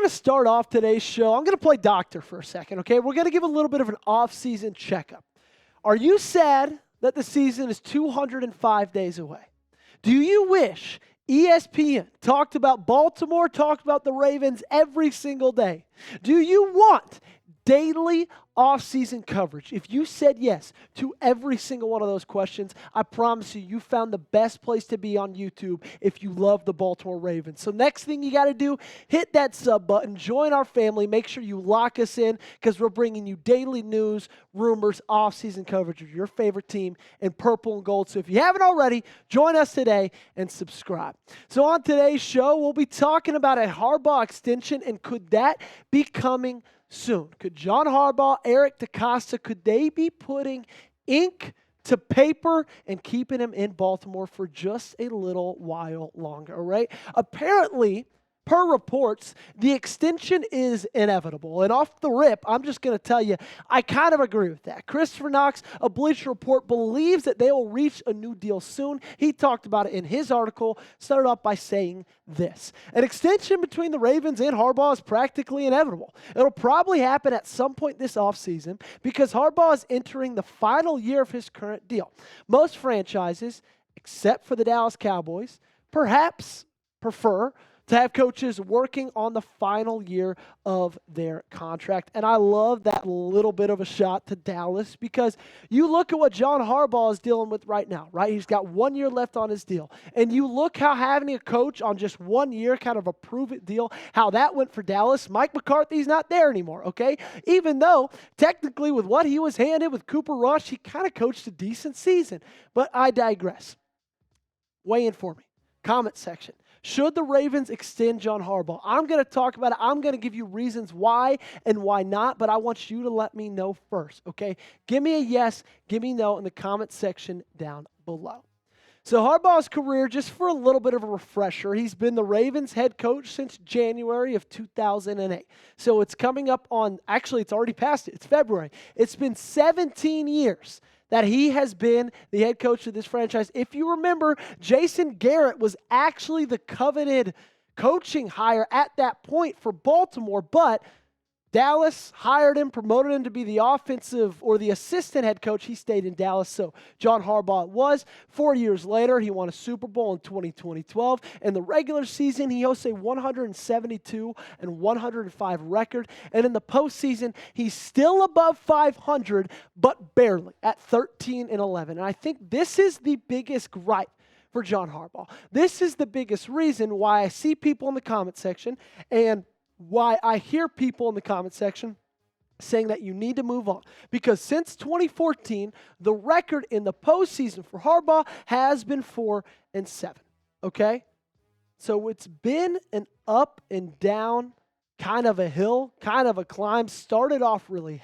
to start off today's show. I'm going to play doctor for a second, okay? We're going to give a little bit of an off-season checkup. Are you sad that the season is 205 days away? Do you wish ESPN talked about Baltimore, talked about the Ravens every single day? Do you want daily off-season coverage? If you said yes to every single one of those questions, I promise you found the best place to be on YouTube if you love the Baltimore Ravens. So next thing you got to do, hit that sub button, join our family, make sure you lock us in because we're bringing you daily news, rumors, off-season coverage of your favorite team in purple and gold. So if you haven't already, join us today and subscribe. So on today's show, we'll be talking about a Harbaugh extension, and could that be coming soon? Could John Harbaugh, Eric DeCosta, could they be putting ink to paper and keeping him in Baltimore for just a little while longer, all right? Apparently, per reports, the extension is inevitable. And off the rip, I'm just going to tell you, I kind of agree with that. Kristopher Knox, a Bleacher report, believes that they will reach a new deal soon. He talked about it in his article, started off by saying this: an extension between the Ravens and Harbaugh is practically inevitable. It'll probably happen at some point this offseason because Harbaugh is entering the final year of his current deal. Most franchises, except for the Dallas Cowboys, perhaps prefer to have coaches working on the final year of their contract. And I love that little bit of a shot to Dallas because you look at what John Harbaugh is dealing with right now, right? He's got 1 year left on his deal. And you look how having a coach on just 1 year, kind of a prove-it deal, how that went for Dallas. Mike McCarthy's not there anymore, okay? Even though technically with what he was handed with Cooper Rush, he kind of coached a decent season. But I digress. Weigh in for me. Comment section. Should the Ravens extend John Harbaugh? I'm going to talk about it. I'm going to give you reasons why and why not, but I want you to let me know first, okay? Give me a yes, give me no in the comment section down below. So Harbaugh's career, just for a little bit of a refresher, he's been the Ravens head coach since January of 2008. So it's coming up on, actually it's already past it, it's February. It's been 17 years that he has been the head coach of this franchise. If you remember, Jason Garrett was actually the coveted coaching hire at that point for Baltimore, but Dallas hired him, promoted him to be the offensive or the assistant head coach. He stayed in Dallas, so John Harbaugh was. 4 years later, he won a Super Bowl in 2012. In the regular season, he hosts a 172 and 105 record. And in the postseason, he's still above 500, but barely at 13 and 11. And I think this is the biggest gripe for John Harbaugh. This is the biggest reason why I see people in the comment section and why I hear people in the comment section saying that you need to move on. Because since 2014, the record in the postseason for Harbaugh has been 4-7. Okay? So it's been an up and down, kind of a hill, kind of a climb. Started off really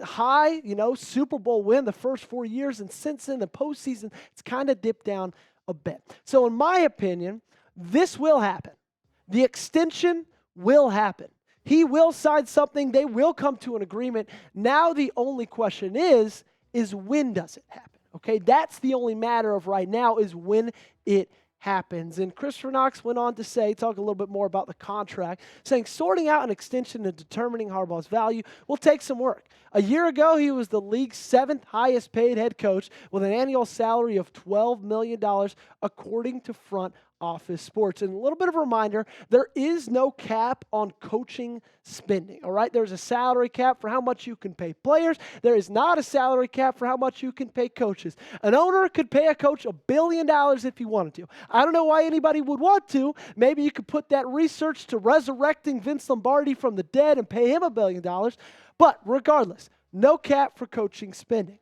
high, Super Bowl win the first 4 years. And since then, the postseason, it's kind of dipped down a bit. So in my opinion, this will happen. The extension will happen. He will sign something. They will come to an agreement. Now the only question is when does it happen? Okay, that's the only matter of right now is when it happens. And Kristopher Knox went on to say, talk a little bit more about the contract, saying sorting out an extension and determining Harbaugh's value will take some work. A year ago, he was the league's 7th highest paid head coach with an annual salary of $12 million, according to Front Office Sports. And a little bit of a reminder, there is no cap on coaching spending, all right? There's a salary cap for how much you can pay players. There is not a salary cap for how much you can pay coaches. An owner could pay a coach $1 billion if he wanted to. I don't know why anybody would want to. Maybe you could put that research to resurrecting Vince Lombardi from the dead and pay him $1 billion. But regardless, no cap for coaching spending.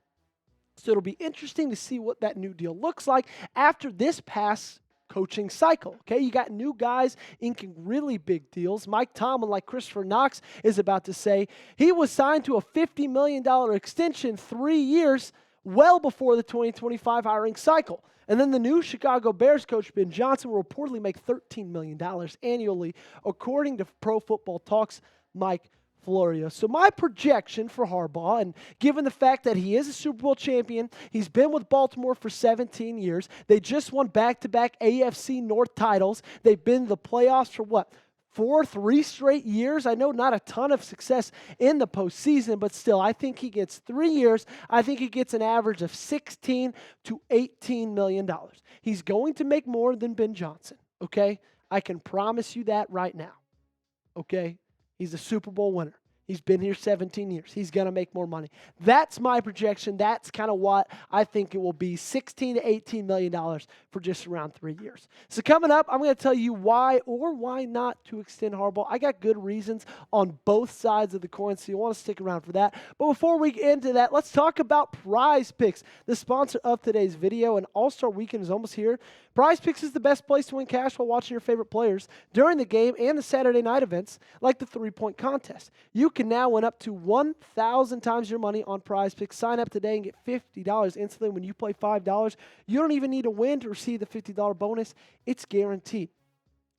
So it'll be interesting to see what that new deal looks like after this past coaching cycle. Okay, you got new guys inking really big deals. Mike Tomlin, like Kristopher Knox is about to say, he was signed to a $50 million extension 3 years well before the 2025 hiring cycle. And then the new Chicago Bears coach, Ben Johnson, will reportedly make $13 million annually, according to Pro Football Talk's Mike Florio. So my projection for Harbaugh, and given the fact that he is a Super Bowl champion, he's been with Baltimore for 17 years. They just won back-to-back AFC North titles. They've been to the playoffs for for 3 straight years. I know not a ton of success in the postseason, but still, I think he gets 3 years. I think he gets an average of $16 to $18 million. He's going to make more than Ben Johnson, okay? I can promise you that right now, okay? He's a Super Bowl winner. He's been here 17 years. He's going to make more money. That's my projection. That's kind of what I think it will be, $16 to $18 million for just around 3 years. So coming up, I'm going to tell you why or why not to extend Harbaugh. I got good reasons on both sides of the coin, so you want to stick around for that. But before we get into that, let's talk about PrizePicks, the sponsor of today's video. And All-Star Weekend is almost here. PrizePicks is the best place to win cash while watching your favorite players during the game and the Saturday night events like the 3-point contest. You can now win up to 1,000 times your money on PrizePicks. Sign up today and get $50 instantly when you play $5. You don't even need to win to receive the $50 bonus. It's guaranteed.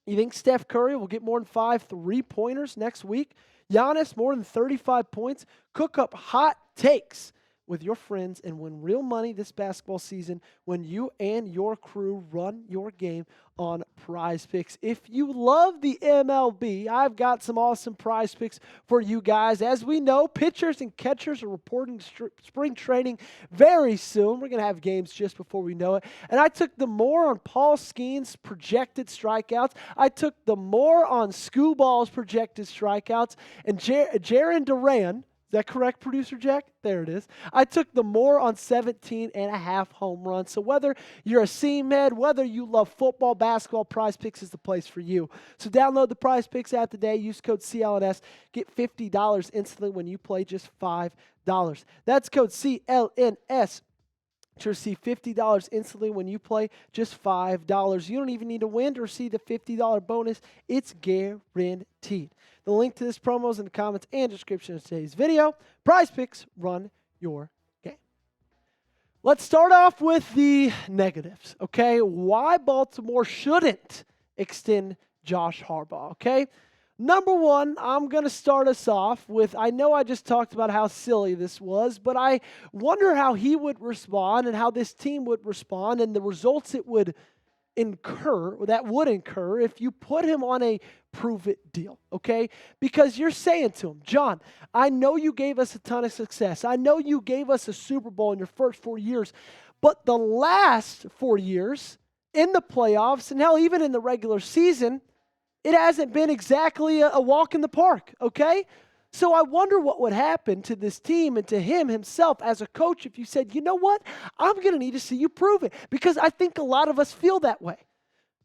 You think Steph Curry will get more than 5 3-pointers next week? Giannis, more than 35 points? Cook up hot takes with your friends and win real money this basketball season when you and your crew run your game on PrizePicks. If you love the MLB, I've got some awesome PrizePicks for you guys. As we know, pitchers and catchers are reporting spring training very soon. We're going to have games just before we know it. And I took the more on Paul Skeens' projected strikeouts. I took the more on Scooball's projected strikeouts. And Jaron Duran, is that correct, Producer Jack? There it is. I took the more on 17.5 home runs. So whether you're a seam head, whether you love football, basketball, PrizePicks is the place for you. So download the PrizePicks app today. Use code CLNS. Get $50 instantly when you play just $5. That's code CLNS to receive $50 instantly when you play just $5. You don't even need to win to receive the $50 bonus. It's guaranteed. The link to this promo is in the comments and description of today's video. PrizePicks, run your game. Let's start off with the negatives, okay? Why Baltimore shouldn't extend Josh Harbaugh, okay? Number one, I'm going to start us off with, I know I just talked about how silly this was, but I wonder how he would respond and how this team would respond and the results it would incur if you put him on a prove-it deal, okay? Because you're saying to him, John, I know you gave us a ton of success. I know you gave us a Super Bowl in your first 4 years, but the last 4 years in the playoffs, and hell, even in the regular season, it hasn't been exactly a walk in the park, okay? So I wonder what would happen to this team and to him himself as a coach if you said, you know what, I'm going to need to see you prove it. Because I think a lot of us feel that way,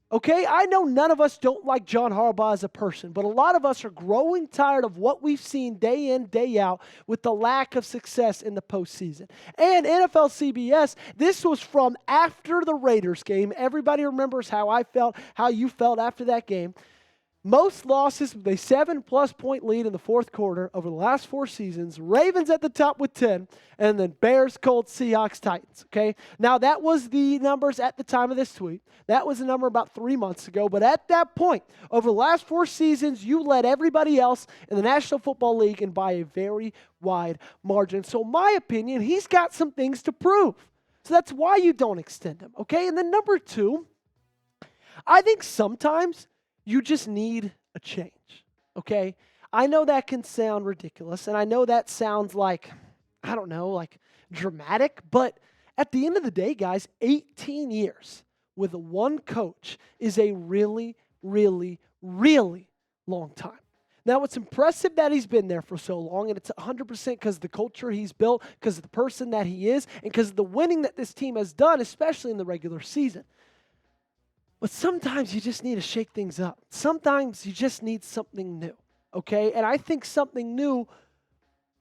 okay? I know none of us don't like John Harbaugh as a person, but a lot of us are growing tired of what we've seen day in, day out with the lack of success in the postseason. And NFL CBS, this was from after the Raiders game. Everybody remembers how I felt, how you felt after that game. Most losses with a 7+ point lead in the fourth quarter over the last 4 seasons. Ravens at the top with 10, and then Bears, Colts, Seahawks, Titans, okay? Now, that was the numbers at the time of this tweet. That was a number about 3 months ago. But at that point, over the last 4 seasons, you led everybody else in the National Football League and by a very wide margin. So, in my opinion, he's got some things to prove. So that's why you don't extend him, okay? And then number 2, I think sometimes you just need a change, okay? I know that can sound ridiculous, and I know that sounds like, I don't know, like dramatic, but at the end of the day, guys, 18 years with one coach is a really, really, really long time. Now, it's impressive that he's been there for so long, and it's 100% because of the culture he's built, because of the person that he is, and because of the winning that this team has done, especially in the regular season. But sometimes you just need to shake things up. Sometimes you just need something new, okay? And I think something new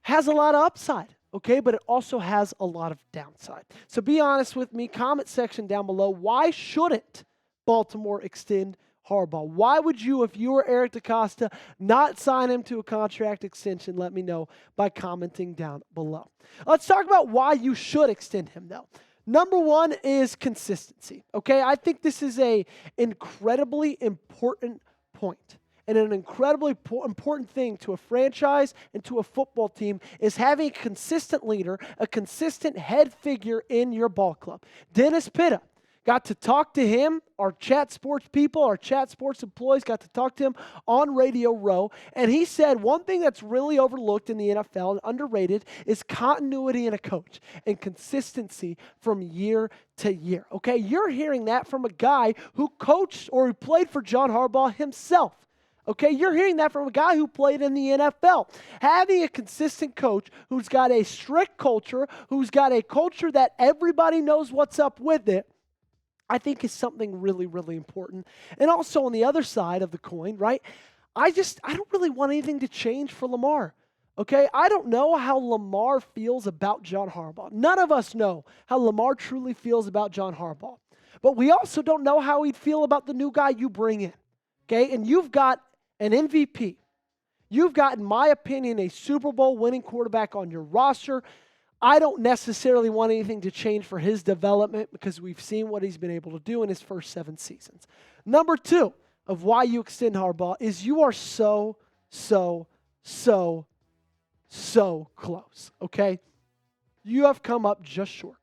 has a lot of upside, okay? But it also has a lot of downside. So be honest with me. Comment section down below. Why shouldn't Baltimore extend Harbaugh? Why would you, if you were Eric DeCosta, not sign him to a contract extension? Let me know by commenting down below. Let's talk about why you should extend him, though. Number 1 is consistency, okay? I think this is an incredibly important point. And an incredibly important thing to a franchise and to a football team is having a consistent leader, a consistent head figure in your ball club. Dennis Pitta got to talk to him. Our Chat Sports people, our Chat Sports employees got to talk to him on Radio Row. And he said one thing that's really overlooked in the NFL and underrated is continuity in a coach and consistency from year to year. Okay, you're hearing that from a guy who coached or who played for John Harbaugh himself. Okay, you're hearing that from a guy who played in the NFL. Having a consistent coach who's got a strict culture, who's got a culture that everybody knows what's up with it, I think is something really, really important. And also on the other side of the coin, right, I don't really want anything to change for Lamar. Okay, I don't know how Lamar feels about John Harbaugh. None of us know how Lamar truly feels about John Harbaugh. But we also don't know how he'd feel about the new guy you bring in. Okay, and you've got an MVP. You've got, in my opinion, a Super Bowl winning quarterback on your roster. I don't necessarily want anything to change for his development because we've seen what he's been able to do in his first 7 seasons. Number 2 of why you extend Harbaugh is you are so close, okay? You have come up just short.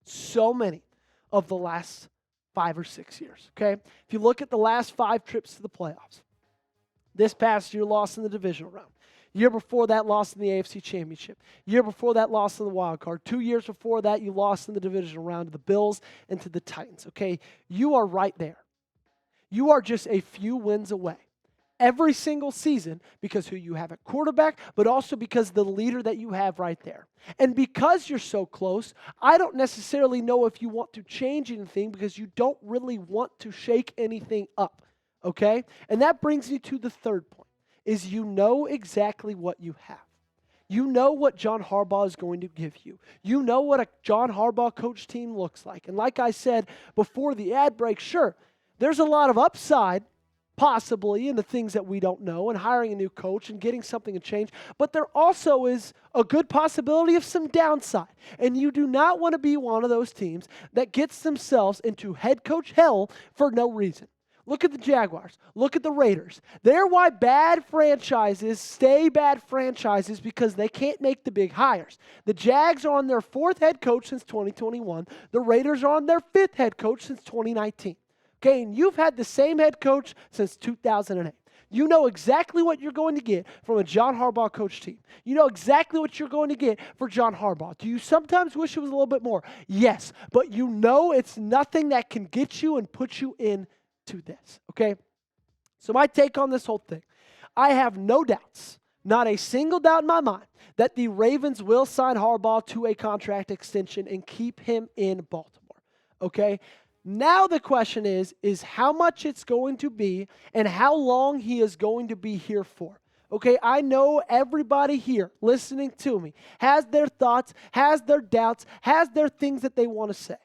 So many of the last 5 or 6 years, okay? If you look at the last 5 trips to the playoffs, this past year, lost in the divisional round. Year before that, lost in the AFC Championship. Year before that, lost in the wild card. 2 years before that, you lost in the divisional round to the Bills and to the Titans, okay? You are right there. You are just a few wins away every single season because who you have at quarterback, but also because the leader that you have right there. And because you're so close, I don't necessarily know if you want to change anything because you don't really want to shake anything up. Okay? And that brings me to the third point, is you know exactly what you have. You know what John Harbaugh is going to give you. You know what a John Harbaugh coach team looks like. And like I said before the ad break, sure, there's a lot of upside possibly in the things that we don't know and hiring a new coach and getting something to change. But there also is a good possibility of some downside. And you do not want to be one of those teams that gets themselves into head coach hell for no reason. Look at the Jaguars. Look at the Raiders. They're why bad franchises stay bad franchises because they can't make the big hires. The Jags are on their 4th head coach since 2021. The Raiders are on their 5th head coach since 2019. Okay, and you've had the same head coach since 2008. You know exactly what you're going to get from a John Harbaugh coach team. You know exactly what you're going to get for John Harbaugh. Do you sometimes wish it was a little bit more? Yes, but you know it's nothing that can get you and put you in to this, okay? So my take on this whole thing, I have no doubts, not a single doubt in my mind, that the Ravens will sign Harbaugh to a contract extension and keep him in Baltimore, okay? Now the question is how much it's going to be and how long he is going to be here for. Okay, I know everybody here listening to me has their thoughts, has their doubts, has their things that they want to say.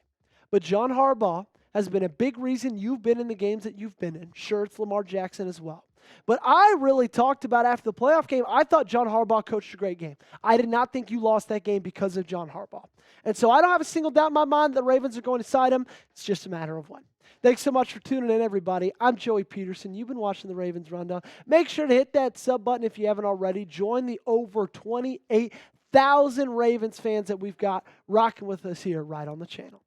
But John Harbaugh has been a big reason you've been in the games that you've been in. Sure, it's Lamar Jackson as well. But I really talked about after the playoff game, I thought John Harbaugh coached a great game. I did not think you lost that game because of John Harbaugh. And so I don't have a single doubt in my mind that the Ravens are going to sign him. It's just a matter of when. Thanks so much for tuning in, everybody. I'm Joey Petersen. You've been watching the Ravens Rundown. Make sure to hit that sub button if you haven't already. Join the over 28,000 Ravens fans that we've got rocking with us here right on the channel.